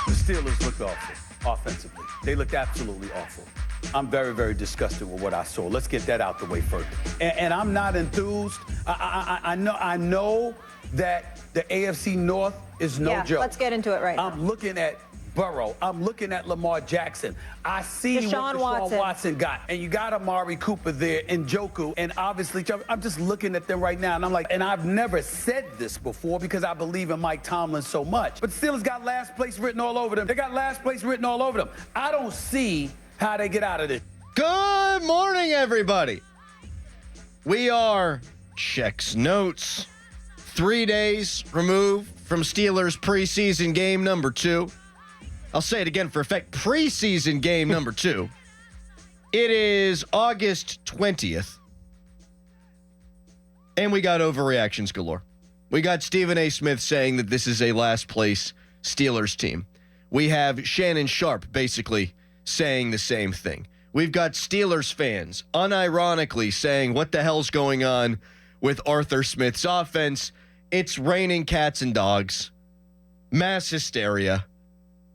The Steelers looked awful offensively. They looked absolutely awful. I'm very, very disgusted with what I saw. Let's get that out the way first. And I'm not enthused. I know that the AFC North is no joke. Let's get into it right now. I'm looking at Burrow. I'm looking at Lamar Jackson. I see Deshaun what Deshaun Watson got. And you got Amari Cooper there and Njoku. And obviously, I'm just looking at them right now. And I'm like, and I've never said this before because I believe in Mike Tomlin so much. But Steelers got last place written all over them. They got last place written all over them. I don't see how they get out of this. Good morning, everybody. We are Checks Notes 3 days removed from Steelers preseason game number 2. I'll say it again for effect. Preseason game number 2. It is August 20th. And we got overreactions galore. We got Stephen A. Smith saying that this is a last place Steelers team. We have Shannon Sharp basically saying the same thing. We've got Steelers fans unironically saying, what the hell's going on with Arthur Smith's offense? It's raining cats and dogs. Mass hysteria.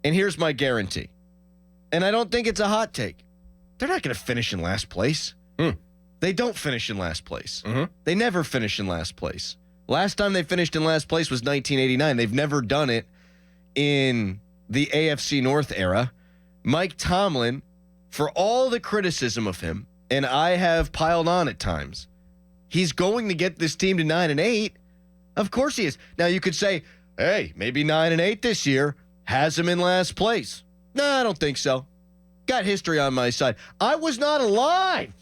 And here's my guarantee. And I don't think it's a hot take. They're not going to finish in last place. They don't finish in last place. They never finish in last place. Last time they finished in last place was 1989. They've never done it in the AFC North era. Mike Tomlin, for all the criticism of him, and I have piled on at times, he's going to get this team to 9-8. Of course he is. Now you could say, hey, maybe 9-8 this year has him in last place. No, I don't think so. Got history on my side. I was not alive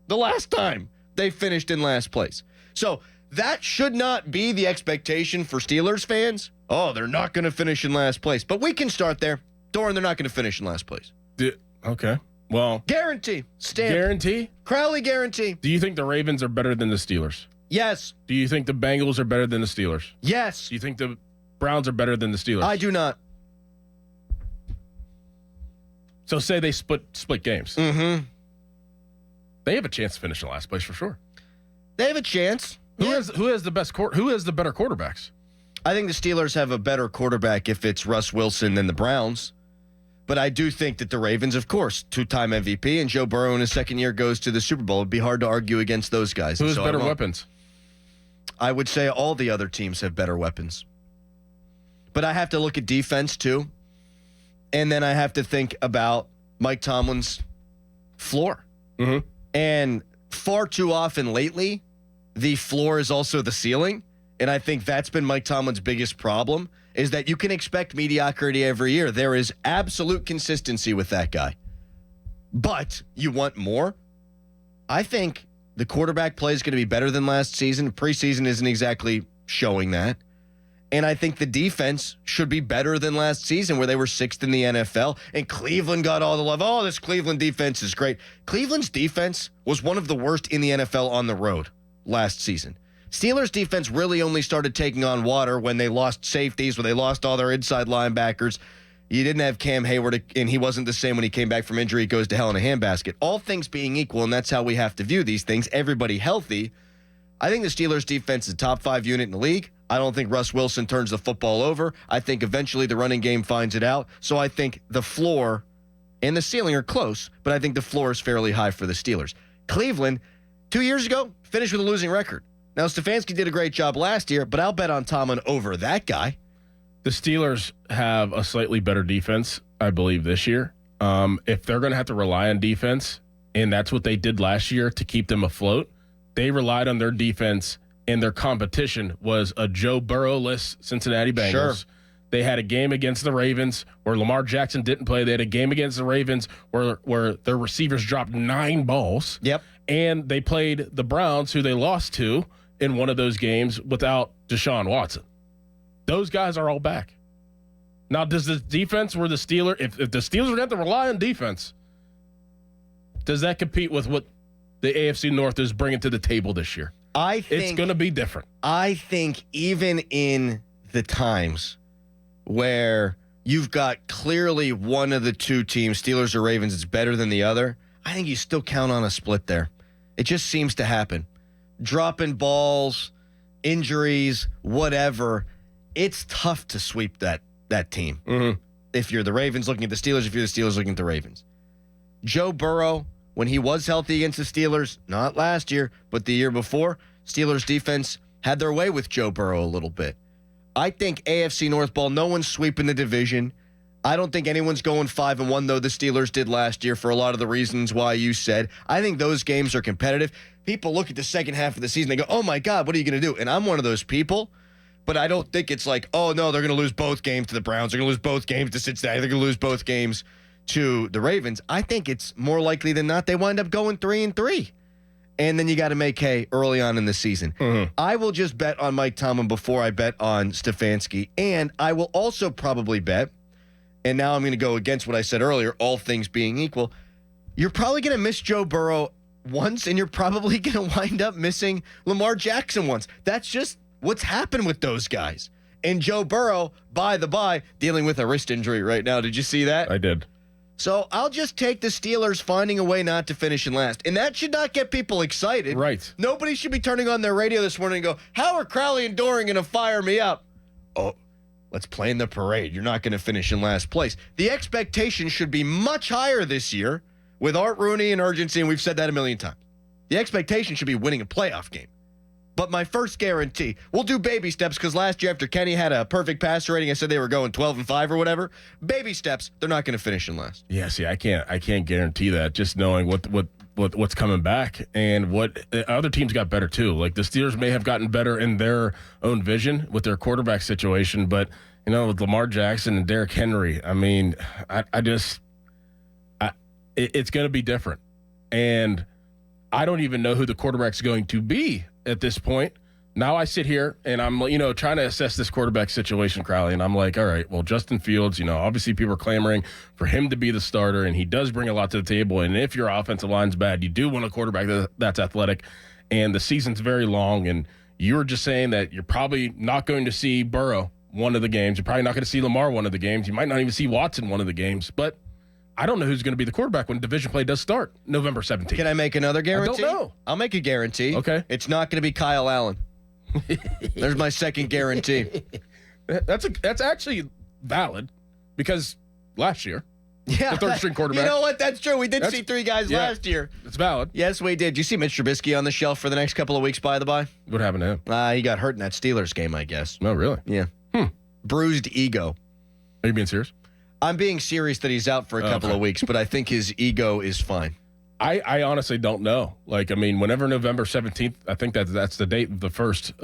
the last time they finished in last place. So that should not be the expectation for Steelers fans. Oh, they're not going to finish in last place. But we can start there. Dorin, they're not going to finish in last place. Okay. Well, guarantee. Stamp. Guarantee? Crowley guarantee. Do you think the Ravens are better than the Steelers? Yes. Do you think the Bengals are better than the Steelers? Yes. Do you think the Browns are better than the Steelers? I do not. So say they split games. Mm-hmm. They have a chance to finish in last place for sure. They have a chance. Who has the better quarterbacks? I think the Steelers have a better quarterback if it's Russ Wilson than the Browns. But I do think that the Ravens, of course, two-time MVP, and Joe Burrow in his second year goes to the Super Bowl. It'd be hard to argue against those guys. Who has better weapons? I would say all the other teams have better weapons. But I have to look at defense, too. And then I have to think about Mike Tomlin's floor. Mm-hmm. And far too often lately, the floor is also the ceiling. And I think that's been Mike Tomlin's biggest problem, is that you can expect mediocrity every year. There is absolute consistency with that guy. But you want more? I think the quarterback play is going to be better than last season. Preseason isn't exactly showing that. And I think the defense should be better than last season, where they were 6th in the NFL. And Cleveland got all the love. Oh, this Cleveland defense is great. Cleveland's defense was one of the worst in the NFL on the road last season. Steelers defense really only started taking on water when they lost safeties, when they lost all their inside linebackers. You didn't have Cam Hayward, and he wasn't the same when he came back from injury. He goes to hell in a handbasket. All things being equal, and that's how we have to view these things, everybody healthy, I think the Steelers defense is a top 5 unit in the league. I don't think Russ Wilson turns the football over. I think eventually the running game finds it out. So I think the floor and the ceiling are close, but I think the floor is fairly high for the Steelers. Cleveland, 2 years ago, finished with a losing record. Now, Stefanski did a great job last year, but I'll bet on Tomlin over that guy. The Steelers have a slightly better defense, I believe, this year. If they're going to have to rely on defense, and that's what they did last year to keep them afloat, they relied on their defense, and their competition was a Joe Burrow-less Cincinnati Bengals. Sure. They had a game against the Ravens where Lamar Jackson didn't play. They had a game against the Ravens where their receivers dropped 9 balls. Yep. And they played the Browns, who they lost to in one of those games without Deshaun Watson. Those guys are all back. Now, does the defense where the Steelers, if the Steelers are going to have to rely on defense, does that compete with what the AFC North is bringing to the table this year? I think it's going to be different. I think even in the times where you've got clearly one of the two teams, Steelers or Ravens, it's better than the other, I think you still count on a split there. It just seems to happen. Dropping balls, injuries, whatever, it's tough to sweep that team. Mm-hmm. If you're the Ravens looking at the Steelers, if you're the Steelers looking at the Ravens. Joe Burrow, when he was healthy against the Steelers, not last year, but the year before, Steelers defense had their way with Joe Burrow a little bit. I think AFC North ball, no one's sweeping the division. I don't think anyone's going 5-1, though the Steelers did last year for a lot of the reasons why you said. I think those games are competitive. People look at the second half of the season, they go, oh my God, what are you going to do? And I'm one of those people, but I don't think it's like, oh no, they're going to lose both games to the Browns. They're going to lose both games to Cincinnati. They're going to lose both games to the Ravens. I think it's more likely than not they wind up going 3-3. And then you got to make hay early on in the season. Mm-hmm. I will just bet on Mike Tomlin before I bet on Stefanski. And I will also probably bet, and now I'm going to go against what I said earlier, all things being equal, you're probably going to miss Joe Burrow once, and you're probably going to wind up missing Lamar Jackson once. That's just what's happened with those guys. And Joe Burrow, by the by, dealing with a wrist injury right now. Did you see that? I did. So I'll just take the Steelers finding a way not to finish in last. And that should not get people excited. Right. Nobody should be turning on their radio this morning and go, how are Crowley and Dorin going to fire me up? Oh, let's play in the parade. You're not going to finish in last place. The expectation should be much higher this year with Art Rooney and urgency, and we've said that a million times. The expectation should be winning a playoff game. But my first guarantee, we'll do baby steps because last year after Kenny had a perfect passer rating, I said they were going 12-5 or whatever. Baby steps, they're not going to finish in last. Yeah, see, I can't guarantee that. Just knowing what's coming back and what other teams got better too. Like the Steelers may have gotten better in their own vision with their quarterback situation, but with Lamar Jackson and Derrick Henry, I mean, it's going to be different, and I don't even know who the quarterback's going to be at this point. Now I sit here and I'm, trying to assess this quarterback situation, Crowley, and I'm like, all right, well, Justin Fields, obviously people are clamoring for him to be the starter, and he does bring a lot to the table. And if your offensive line's bad, you do want a quarterback that's athletic, and the season's very long. And you were just saying that you're probably not going to see Burrow one of the games. You're probably not going to see Lamar one of the games. You might not even see Watson one of the games, but I don't know who's going to be the quarterback when division play does start November 17th. Can I make another guarantee? I don't know. I'll make a guarantee. Okay. It's not going to be Kyle Allen. There's my second guarantee. That's actually valid because last year, the third string quarterback. You know what? That's true. We did see three guys last year. It's valid. Yes, we did. You see Mitch Trubisky on the shelf for the next couple of weeks, by the by? What happened to him? He got hurt in that Steelers game, I guess. Oh, really? Yeah. Bruised ego. Are you being serious? I'm being serious that he's out for a couple of weeks, but I think his ego is fine. I honestly don't know. Whenever November 17th, I think that's the date of the first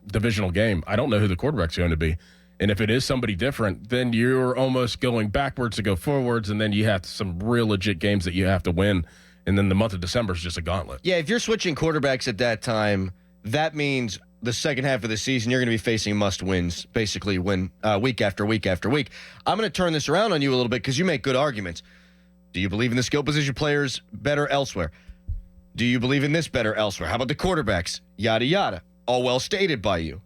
divisional game. I don't know who the quarterback's going to be. And if it is somebody different, then you're almost going backwards to go forwards, and then you have some real legit games that you have to win. And then the month of December is just a gauntlet. Yeah, if you're switching quarterbacks at that time, that means the second half of the season, you're going to be facing must-wins, basically win week after week after week. I'm going to turn this around on you a little bit because you make good arguments. Do you believe in the skill position players better elsewhere? Do you believe in this better elsewhere? How about the quarterbacks? Yada, yada. All well stated by you.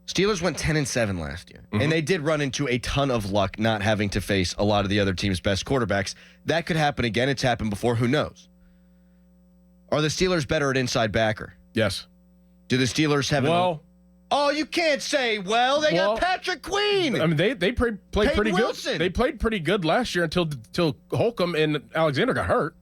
Steelers went 10-7 last year, and they did run into a ton of luck not having to face a lot of the other team's best quarterbacks. That could happen again. It's happened before. Who knows? Are the Steelers better at inside backer? Yes. Do the Steelers have Oh, you can't say, they got Patrick Queen. I mean, they played pretty Wilson. good. They played pretty good last year until Holcomb and Alexander got hurt.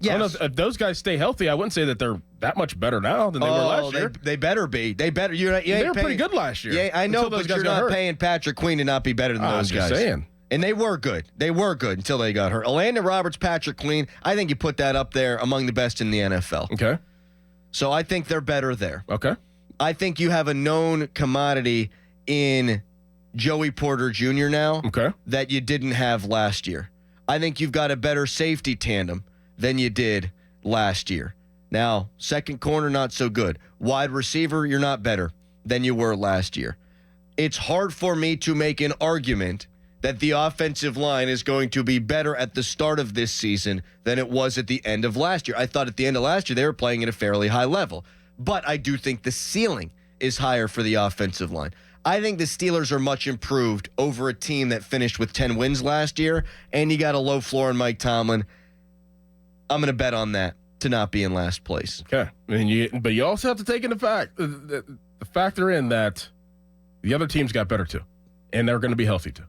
Yes. I don't know if those guys stay healthy, I wouldn't say that they're that much better now than they were last year. They better be. They better. They were pretty good last year. Yeah, I know, but you're not paying Patrick Queen to not be better than those guys. I'm just saying. And they were good. They were good until they got hurt. Landon Roberts, Patrick Queen, I think you put that up there among the best in the NFL. Okay. So I think they're better there. Okay. I think you have a known commodity in Joey Porter Jr. now that you didn't have last year. I think you've got a better safety tandem than you did last year. Now, second corner, not so good. Wide receiver, you're not better than you were last year. It's hard for me to make an argument that the offensive line is going to be better at the start of this season than it was at the end of last year. I thought at the end of last year they were playing at a fairly high level. But I do think the ceiling is higher for the offensive line. I think the Steelers are much improved over a team that finished with 10 wins last year, and you got a low floor in Mike Tomlin. I'm going to bet on that to not be in last place. Okay. But you also have to take into factor in that the other teams got better too, and they're going to be healthy too.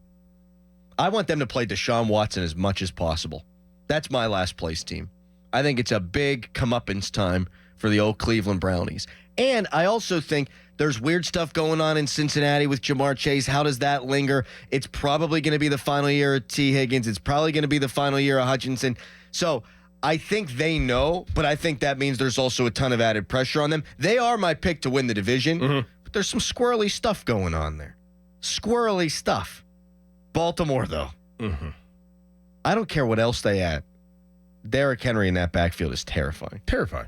I want them to play Deshaun Watson as much as possible. That's my last place team. I think it's a big comeuppance time for the old Cleveland Brownies. And I also think there's weird stuff going on in Cincinnati with Jamar Chase. How does that linger? It's probably going to be the final year of T. Higgins. It's probably going to be the final year of Hutchinson. So I think they know, but I think that means there's also a ton of added pressure on them. They are my pick to win the division, but there's some squirrely stuff going on there. Squirrely stuff. Baltimore, though. I don't care what else they add. Derrick Henry in that backfield is terrifying. Terrifying.